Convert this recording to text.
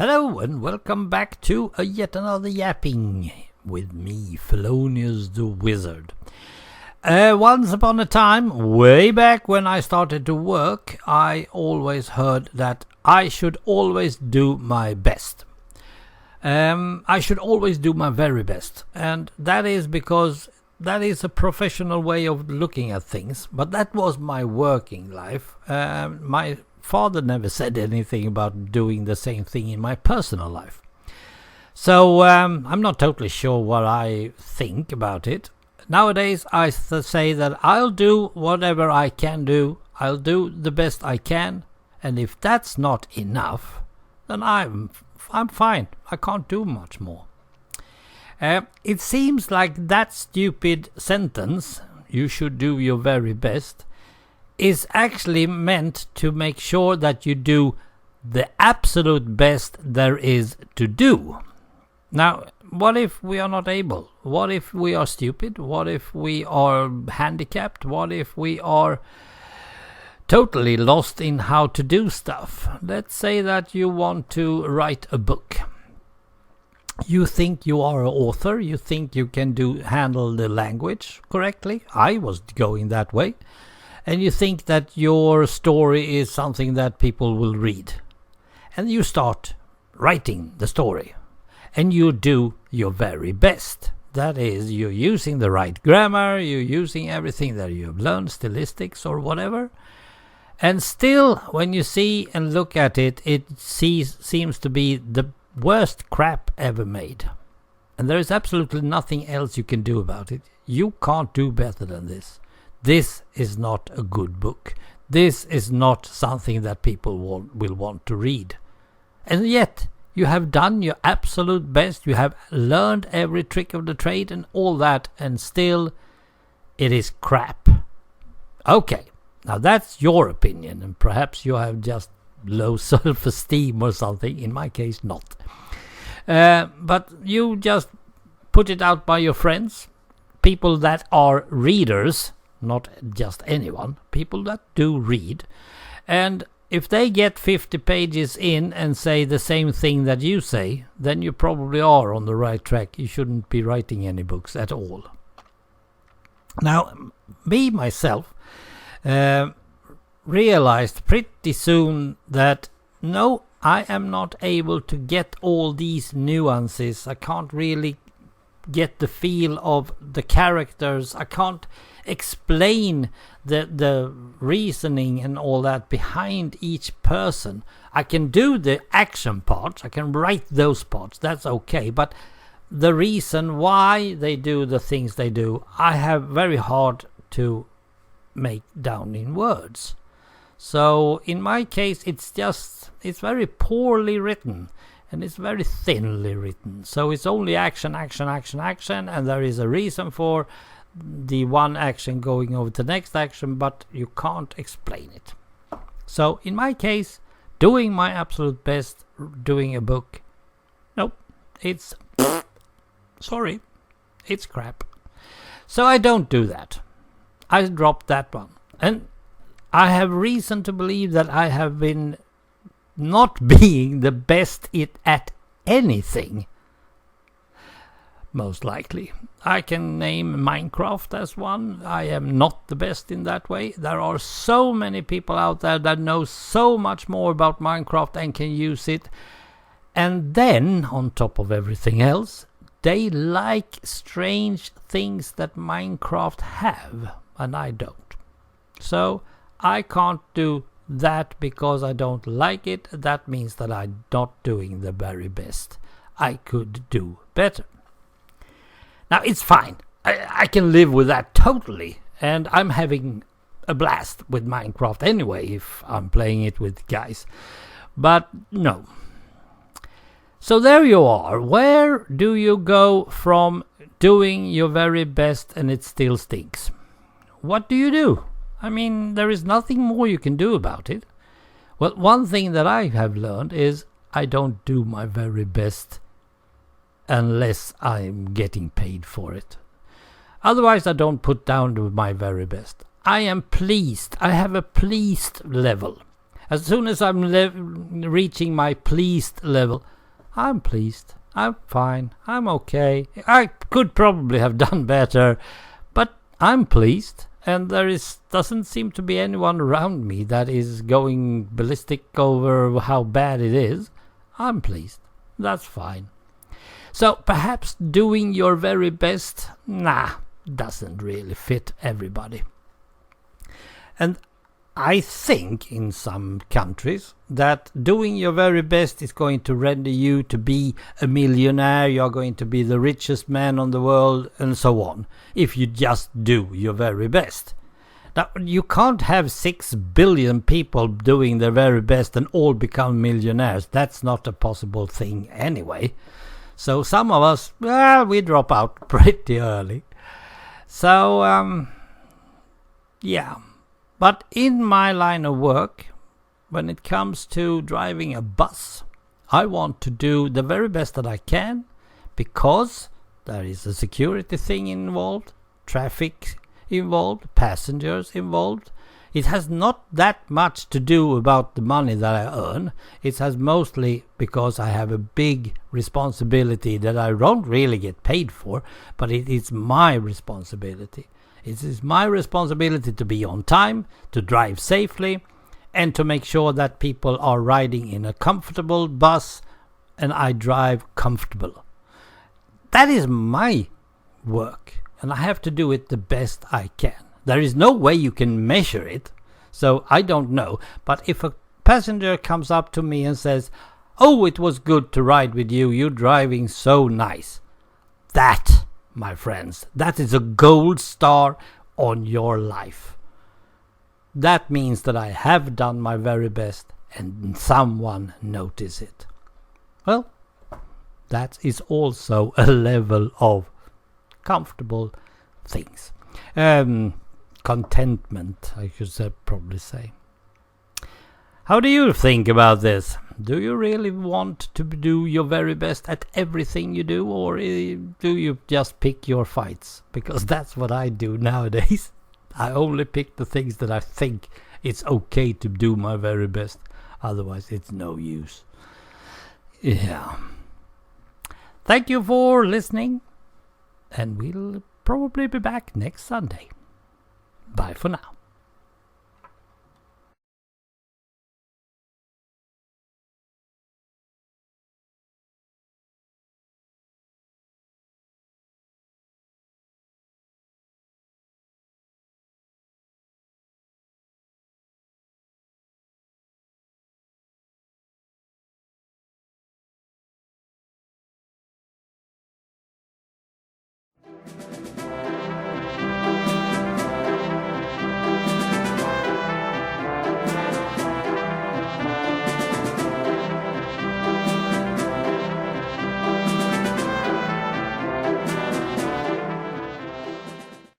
Hello and welcome back to yet another yapping with me, Fellonius the Wizard. Once upon a time, way back when I started to work, I always heard that I should always do my best. I should always do my very best, and that is because that is a professional way of looking at things, but that was my working life. My father never said anything about doing the same thing in my personal life. So I'm not totally sure what I think about it. Nowadays I say that I'll do whatever I can do. I'll do the best I can. And if that's not enough, then I'm fine. I can't do much more. It seems like that stupid sentence, you should do your very best, is actually meant to make sure that you do the absolute best there is to do. Now, what if we are not able? What if we are stupid? What if we are handicapped? What if we are totally lost in how to do stuff? Let's say that you want to write a book. You think you are an author. You think you can handle the language correctly. I was going that way. And you think that your story is something that people will read. And you start writing the story. And you do your very best. That is, you're using the right grammar, you're using everything that you have learned, stylistics or whatever. And still, when you see and look at it, it seems to be the worst crap ever made. And there is absolutely nothing else you can do about it. You can't do better than this. This is not a good book. This is not something that people will want to read. And yet, you have done your absolute best. You have learned every trick of the trade and all that. And still, it is crap. Okay, now that's your opinion. And perhaps you have just low self-esteem or something. In my case, not. But you just put it out by your friends. People that are readers. Not just anyone, people that do read. And if they get 50 pages in and say the same thing that you say, then you probably are on the right track. You shouldn't be writing any books at all. Now, me, myself, realized pretty soon that no, I am not able to get all these nuances. I can't really get the feel of the characters. I can't explain the reasoning and all that behind each person. I can do the action parts, I can write those parts, that's okay, but the reason why they do the things they do, I have very hard to make down in words. So in my case, it's very poorly written. And it's very thinly written. So it's only action, action, action, action. And there is a reason for the one action going over to the next action. But you can't explain it. So in my case, doing my absolute best, doing a book. Nope. It's... sorry. It's crap. So I don't do that. I dropped that one. And I have reason to believe that I have been not being the best at anything. Most likely. I can name Minecraft as one. I am not the best in that way. There are so many people out there that know so much more about Minecraft and can use it. And then, on top of everything else, they like strange things that Minecraft have. And I don't. So, I can't do that because I don't like it. That means that I'm not doing the very best. I could do better. Now it's fine. I can live with that totally. And I'm having a blast with Minecraft anyway if I'm playing it with guys. But no. So there you are. Where do you go from doing your very best and it still stinks? What do you do? I mean, there is nothing more you can do about it. Well, one thing that I have learned is I don't do my very best unless I'm getting paid for it. Otherwise, I don't put down my very best. I am pleased. I have a pleased level. As soon as I'm reaching my pleased level, I'm pleased. I'm fine. I'm okay. I could probably have done better, but I'm pleased. And doesn't seem to be anyone around me that is going ballistic over how bad it is. I'm pleased. That's fine. So perhaps doing your very best, doesn't really fit everybody. And I think in some countries that doing your very best is going to render you to be a millionaire, you're going to be the richest man on the world, and so on, if you just do your very best. Now, you can't have 6 billion people doing their very best and all become millionaires. That's not a possible thing anyway. So some of us, we drop out pretty early. So, yeah. But in my line of work, when it comes to driving a bus, I want to do the very best that I can, because there is a security thing involved, traffic involved, passengers involved. It has not that much to do about the money that I earn. It has mostly because I have a big responsibility that I don't really get paid for, but it is my responsibility. It is my responsibility to be on time, to drive safely, and to make sure that people are riding in a comfortable bus and I drive comfortable. That is my work, and I have to do it the best I can. There is no way you can measure it, so I don't know. But if a passenger comes up to me and says, "Oh, it was good to ride with you, you're driving so nice," that, my friends, that is a gold star on your life. That means that I have done my very best and someone notices it. Well, that is also a level of comfortable things. Contentment, I should probably say. How do you think about this? Do you really want to do your very best at everything you do, or do you just pick your fights? Because that's what I do nowadays. I only pick the things that I think it's okay to do my very best. Otherwise, it's no use. Yeah. Thank you for listening, and we'll probably be back next Sunday. Bye for now.